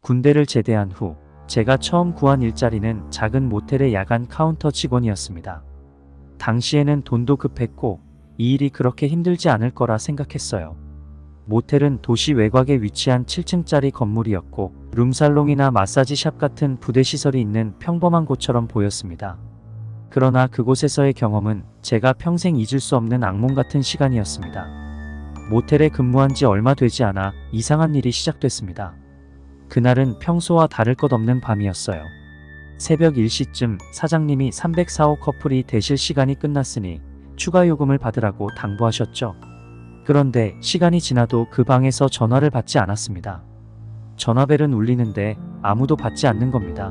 군대를 제대한 후 제가 처음 구한 일자리는 작은 모텔의 야간 카운터 직원이었습니다. 당시에는 돈도 급했고 이 일이 그렇게 힘들지 않을 거라 생각했어요. 모텔은 도시 외곽에 위치한 7층짜리 건물이었고 룸살롱이나 마사지샵 같은 부대 시설이 있는 평범한 곳처럼 보였습니다. 그러나 그곳에서의 경험은 제가 평생 잊을 수 없는 악몽 같은 시간이었습니다. 모텔에 근무한 지 얼마 되지 않아 이상한 일이 시작됐습니다. 그날은 평소와 다를 것 없는 밤이었어요. 새벽 1시쯤 사장님이 304호 커플이 되실 시간이 끝났으니 추가 요금을 받으라고 당부하셨죠. 그런데 시간이 지나도 그 방에서 전화를 받지 않았습니다. 전화벨은 울리는데 아무도 받지 않는 겁니다.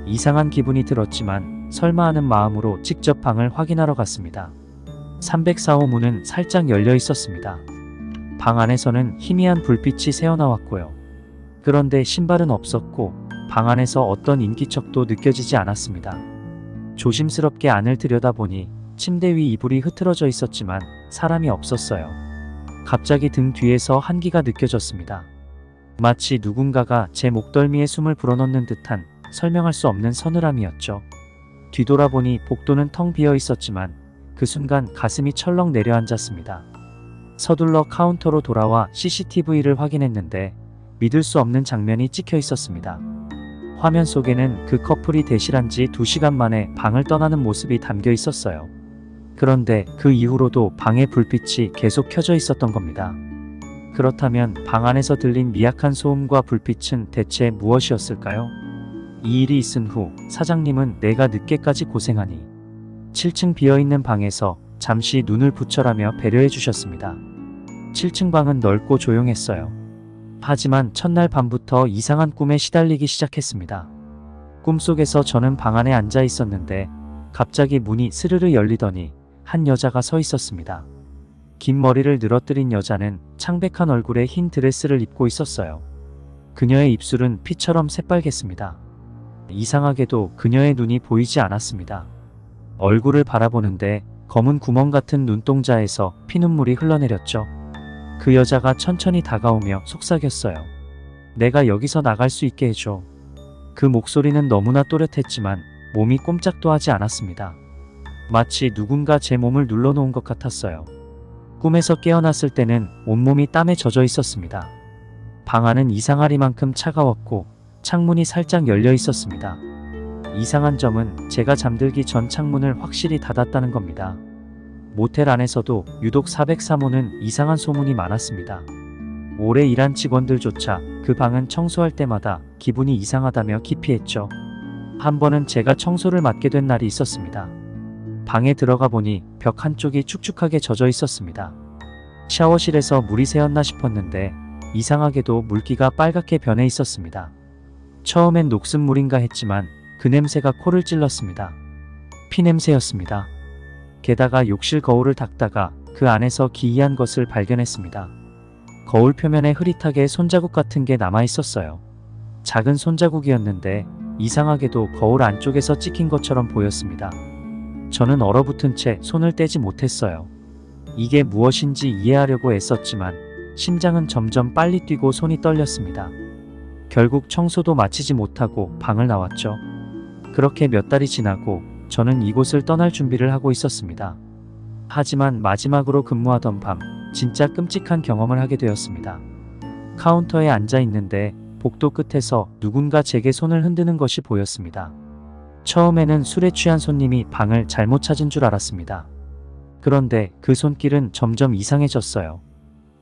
이상한 기분이 들었지만 설마 하는 마음으로 직접 방을 확인하러 갔습니다. 304호 문은 살짝 열려 있었습니다. 방 안에서는 희미한 불빛이 새어나왔고요. 그런데 신발은 없었고 방 안에서 어떤 인기척도 느껴지지 않았습니다. 조심스럽게 안을 들여다보니 침대 위 이불이 흐트러져 있었지만 사람이 없었어요. 갑자기 등 뒤에서 한기가 느껴졌습니다. 마치 누군가가 제 목덜미에 숨을 불어넣는 듯한 설명할 수 없는 서늘함이었죠. 뒤돌아보니 복도는 텅 비어 있었지만 그 순간 가슴이 철렁 내려앉았습니다. 서둘러 카운터로 돌아와 CCTV를 확인했는데 믿을 수 없는 장면이 찍혀 있었습니다. 화면 속에는 그 커플이 대실한 지 2시간 만에 방을 떠나는 모습이 담겨 있었어요. 그런데 그 이후로도 방의 불빛이 계속 켜져 있었던 겁니다. 그렇다면 방 안에서 들린 미약한 소음과 불빛은 대체 무엇이었을까요? 이 일이 있은 후 사장님은 내가 늦게까지 고생하니 7층 비어있는 방에서 잠시 눈을 붙여라며 배려해 주셨습니다. 7층 방은 넓고 조용했어요. 하지만 첫날 밤부터 이상한 꿈에 시달리기 시작했습니다. 꿈속에서 저는 방 안에 앉아 있었는데 갑자기 문이 스르르 열리더니 한 여자가 서 있었습니다. 긴 머리를 늘어뜨린 여자는 창백한 얼굴에 흰 드레스를 입고 있었어요. 그녀의 입술은 피처럼 새빨갰습니다. 이상하게도 그녀의 눈이 보이지 않았습니다. 얼굴을 바라보는데 검은 구멍 같은 눈동자에서 피눈물이 흘러내렸죠. 그 여자가 천천히 다가오며 속삭였어요. 내가 여기서 나갈 수 있게 해줘. 그 목소리는 너무나 또렷했지만 몸이 꼼짝도 하지 않았습니다. 마치 누군가 제 몸을 눌러놓은 것 같았어요. 꿈에서 깨어났을 때는 온몸이 땀에 젖어 있었습니다. 방 안은 이상하리만큼 차가웠고 창문이 살짝 열려 있었습니다. 이상한 점은 제가 잠들기 전 창문을 확실히 닫았다는 겁니다. 모텔 안에서도 유독 403호는 이상한 소문이 많았습니다. 오래 일한 직원들조차 그 방은 청소할 때마다 기분이 이상하다며 기피했죠. 한 번은 제가 청소를 맡게 된 날이 있었습니다. 방에 들어가 보니 벽 한쪽이 축축하게 젖어 있었습니다. 샤워실에서 물이 새었나 싶었는데 이상하게도 물기가 빨갛게 변해 있었습니다. 처음엔 녹슨물인가 했지만 그 냄새가 코를 찔렀습니다. 피냄새였습니다. 게다가 욕실 거울을 닦다가 그 안에서 기이한 것을 발견했습니다. 거울 표면에 흐릿하게 손자국 같은 게 남아 있었어요. 작은 손자국이었는데 이상하게도 거울 안쪽에서 찍힌 것처럼 보였습니다. 저는 얼어붙은 채 손을 떼지 못했어요. 이게 무엇인지 이해하려고 애썼지만 심장은 점점 빨리 뛰고 손이 떨렸습니다. 결국 청소도 마치지 못하고 방을 나왔죠. 그렇게 몇 달이 지나고 저는 이곳을 떠날 준비를 하고 있었습니다. 하지만 마지막으로 근무하던 밤 진짜 끔찍한 경험을 하게 되었습니다. 카운터에 앉아 있는데 복도 끝에서 누군가 제게 손을 흔드는 것이 보였습니다. 처음에는 술에 취한 손님이 방을 잘못 찾은 줄 알았습니다. 그런데 그 손길은 점점 이상해졌어요.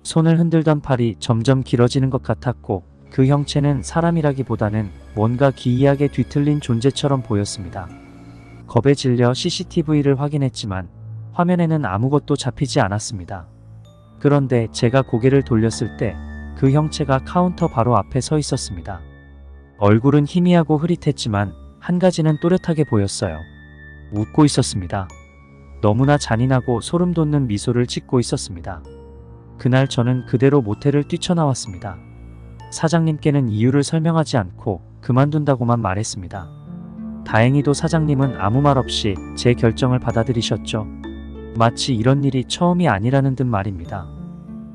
손을 흔들던 팔이 점점 길어지는 것 같았고 그 형체는 사람이라기보다는 뭔가 기이하게 뒤틀린 존재처럼 보였습니다. 겁에 질려 CCTV를 확인했지만 화면에는 아무것도 잡히지 않았습니다. 그런데 제가 고개를 돌렸을 때 그 형체가 카운터 바로 앞에 서 있었습니다. 얼굴은 희미하고 흐릿했지만 한 가지는 또렷하게 보였어요. 웃고 있었습니다. 너무나 잔인하고 소름 돋는 미소를 짓고 있었습니다. 그날 저는 그대로 모텔을 뛰쳐나왔습니다. 사장님께는 이유를 설명하지 않고 그만둔다고만 말했습니다. 다행히도 사장님은 아무 말 없이 제 결정을 받아들이셨죠. 마치 이런 일이 처음이 아니라는 듯 말입니다.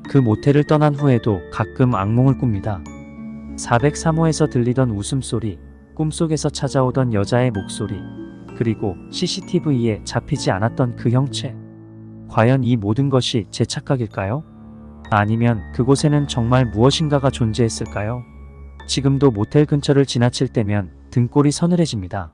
그 모텔을 떠난 후에도 가끔 악몽을 꿉니다. 403호에서 들리던 웃음소리, 꿈속에서 찾아오던 여자의 목소리, 그리고 CCTV에 잡히지 않았던 그 형체. 과연 이 모든 것이 제 착각일까요? 아니면 그곳에는 정말 무엇인가가 존재했을까요? 지금도 모텔 근처를 지나칠 때면 등골이 서늘해집니다.